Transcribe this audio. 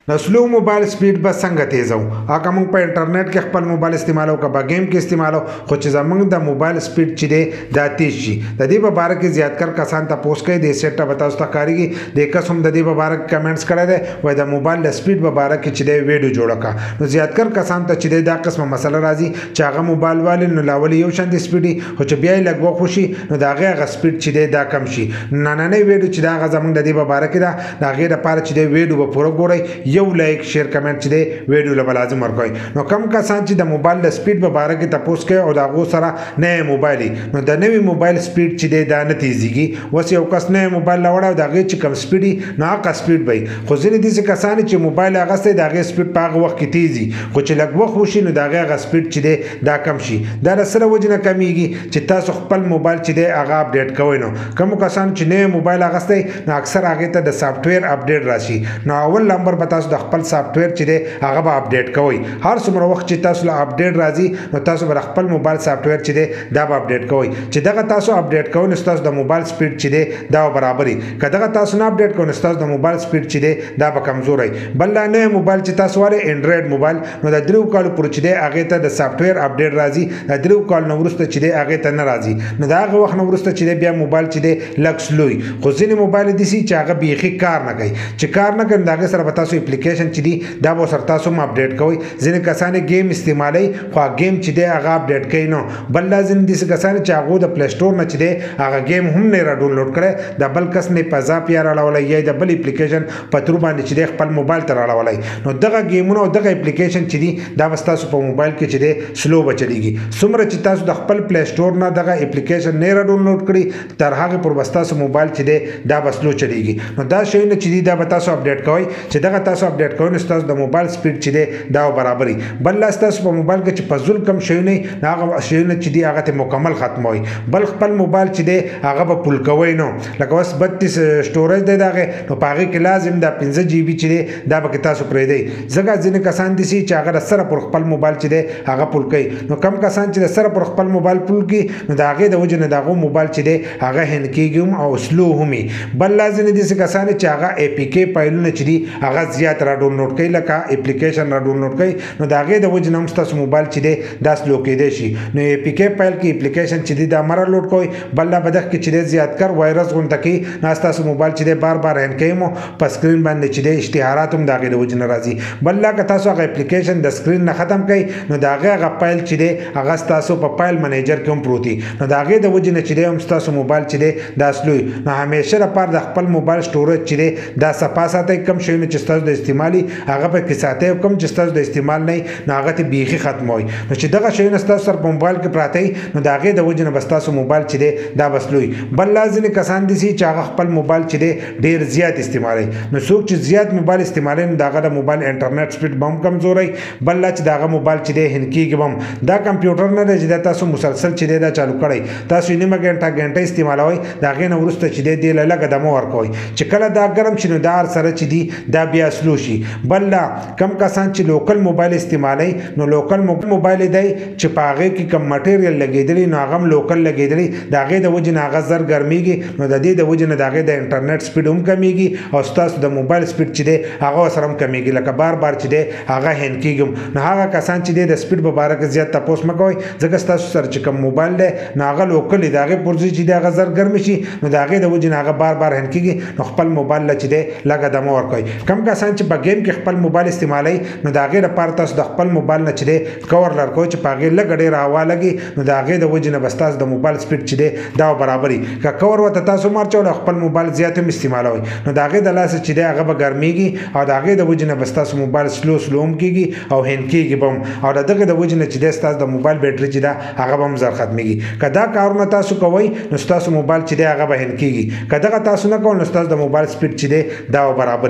نو سلو موبایل سپیډ به څنګه تیزو هغه موږ په انټرنیټ کې خپل موبایل استعمالو که په گیم کې استعمالو خو چې زمونږ د موبایل سپیډ چې دی دا تیز شي د دې په اړه کې زیاتکر کسان تاسو کوي د سیټ به تاسو ته کاریږي د قسم د دې په اړه کې کمنټس کړی دی وای د موبایل د سپیډ په اړه کې چې دی ویډیو جوړه کا نو زیاتکر کسان ته چې دا قسمه مسله راځي چې هغه موبایل والي نو لاولي یو شان د سپیډ خو چې بیا لګو خوشي نو دا هغه سپیډ چې دی دا کم شي نن ویډیو چې دا زمونږ د دې په اړه کې دا هغه لپاره چې دی ویډیو په پوره ګورئ یو لایک شیر کمنټ چې دی ویډیو له لازم ورکوي نو کم کسان چې د موبایل د سپیډ په اړه کې تاسو کوي او دا غو سره نه موبایل نو د نوې موبایل سپیډ چې دی دا نه تیزیږي وس یو کس نه موبایل لاوړ دا غي چې کم سپیډ نه هغه سپیډ وي خو ځینې دي کسان چې موبایل هغه ستې دا غي سپیډ په هغه وخت کې تیزي خو چې لږ وخت وشي نو دا هغه سپیډ چې دی دا کم شي دا سره وجنه کمیږي چې تاسو خپل موبایل چې دی هغه اپډیټ کوئ نو کوم کسان چې نه موبایل هغه ستې نو اکثر هغه ته د سافټویر اپډیټ راشي نو اول نمبر به تاسو د خپل سافټویر چې دی هغه به اپډیټ کوئ هر څومره وخت چې تاسو له اپډیټ راځي نو تاسو به خپل موبایل سافټویر چې دی دا به اپډیټ کوئ چې دغه تاسو اپډیټ کوئ نو تاسو د موبایل سپیډ چې دی دا برابرې کداغه تاسو نه اپډیټ کوئ نو تاسو د موبایل سپیډ چې دی دا به کمزوري بل نه موبایل چې تاسو واره انډراید موبایل نو د درو کال پر چې دی هغه ته د سافټویر اپډیټ راځي د درو کال نو ورسته چې دی هغه ته نه راځي نو دا هغه وخت نو ورسته چې دی بیا موبایل چې دی لکس لوی خو ځینې موبایل دي چې هغه بيخي کار نه کوي چې کار نه کوي دا سره تاسو اپلیکیشن چې دی دا به سره تاسو هم اپډیټ کوئ ځینې کسان گیم استعمالوي خو گیم چې دی هغه اپډیټ کوي نو بل لازم دي کسان چې هغه د پلی سٹور نه چې دی هغه گیم هم نه را ډاونلوډ کړي د بل کس نه په ځا پیار راولای یا د بل اپلیکیشن په تر باندې چې دی خپل موبایل ته راولای نو دغه گیمونه او دغه اپلیکیشن چې دی دا تاسو په موبایل کې چې دی سلو بچلېږي څومره چې تاسو د خپل پلی سٹور نه دغه اپلیکیشن نه را ډاونلوډ کړي تر هغه پر تاسو موبایل چې دی دا بسلو چلیږي نو دا شی نه چې دی دا تاسو اپډیټ کوئ چې دغه تاسو اپډیټ کوئ نو تاسو د موبایل سپیډ چې دی دا برابرې بل تاسو په موبایل کې چې فزول کم شي نه هغه شی نه چې دی هغه ته مکمل ختموي بل خپل موبایل چې دی هغه په پول کوي نو لکه اوس 32 سټوریج دی دغه نو پاره کې لازم دا 15 جی بي چې دی دا به تاسو پرې دی ځکه ځینې کسان دي چې هغه سره پر خپل موبایل چې دی هغه پول کوي نو کم کسان چې سره پر خپل موبایل پول کوي نو دا هغه د وجه نه دغه موبایل چې دی هغه هن کېږم او سلو همي بل لازم دي کسان چې هغه اي پي کې فایلونه چې دی هغه زیات را ډاونلوډ کوي لکه اپلیکیشن را ډاونلوډ کوي نو دا هغه د وجه نه تاسو موبایل چې دی دا سلو کېدی شي نو اي پي کې فایل کې اپلیکیشن چې دی دا مر لوډ کوي بل لا بدخ کې چې دی زیات کر وایرس غونډه کې نه تاسو موبایل چې دی بار بار هن کوي مو په سکرین باندې چې دی اشتهارات هم دا هغه د وجه نه راځي بل لا که تاسو هغه اپلیکیشن د سکرین نه ختم کړئ نو دا هغه فایل چې دی هغه تاسو په فایل منیجر کې هم پروتي نو دا هغه د وجه نه چې دی هم تاسو موبایل چې دی دا سلو نو همیشه لپاره د خپل موبایل سټوریج چې دی دا صفه ساتي کم شي نه چې تاسو د استعمالي هغه په کې ساتي کم چې تاسو د استعمال نه هغه ته بيخي ختموي نو چې دغه شی نه تاسو سره په موبایل کې پراته نو دا هغه د وجه نه بس تاسو موبایل چې دی دا بسلوي بل لازم کسان دي چې هغه خپل موبایل چې دی ډیر زیات استعمالي نو څوک چې زیات موبایل استعمالي نو دا هغه د موبایل انټرنیټ سپیډ بم کمزوري بل لا چې دا هغه موبایل چې دی هنکیږي بم دا کمپیوټر نه دی چې تاسو مسلسل چې دی دا چالو کړئ تاسو نیمه غنټه استعمالوي دا غي نه ورسته چې دی لږه دمو ورکوي چې کله دا ګرم شي نو دا سره چې دی دا بیا سلو شي بل لا کم کسان چې لوکل موبایل استعمالي نو لوکل موبایل دی چې پاغه کې کم مټیریل لګیدلی نو هغه لوکل لګیدلی دا غي د وجه نه هغه زر ګرميږي نو د دې د وجه نه دا غي د انټرنیټ سپیډ هم کمیږي او تاسو د موبایل سپیډ چې دی هغه سره هم کمیږي لکه بار بار چې دی هغه هن کیږم نو هغه کسان چې د سپیډ په اړه کې زیات تاسو مکوئ ځکه تاسو سره چې کوم موبایل دی نو هغه لوکل دی هغه پرځي چې د هغه زر ګرم شي نو دا غي د وجه نه هغه بار بار هن کیږي نو خپل موبایل چې دی لګه دمو ورکوي کم کسان چې په گیم کې خپل موبایل استعمالي نو دا غي لپاره تاسو د خپل موبایل نه چې دی کور لرکوي چې پاغه لګ ډیر هوا لګي نو دا غي د وجه نه بس تاسو د موبایل سپیډ چې دی دا برابرې که کور وته تاسو مرچول خپل موبایل زیات هم استعمالوي نو دا غي د لاس چې دی هغه به ګرميږي او دا غي د وجه نه بس تاسو موبایل سلو هم کیږي او هن کیږي بم او دغه د وجه نه چې دی تاسو د موبایل بیټری چې دا هغه هم زر ختميږي کدا کارونه تاسو کوي نو تاسو موبایل چې دی هغه به هن کیږي کدا تاسو نه کوئ نو تاسو د موبایل سپیډ چې دی دا برابر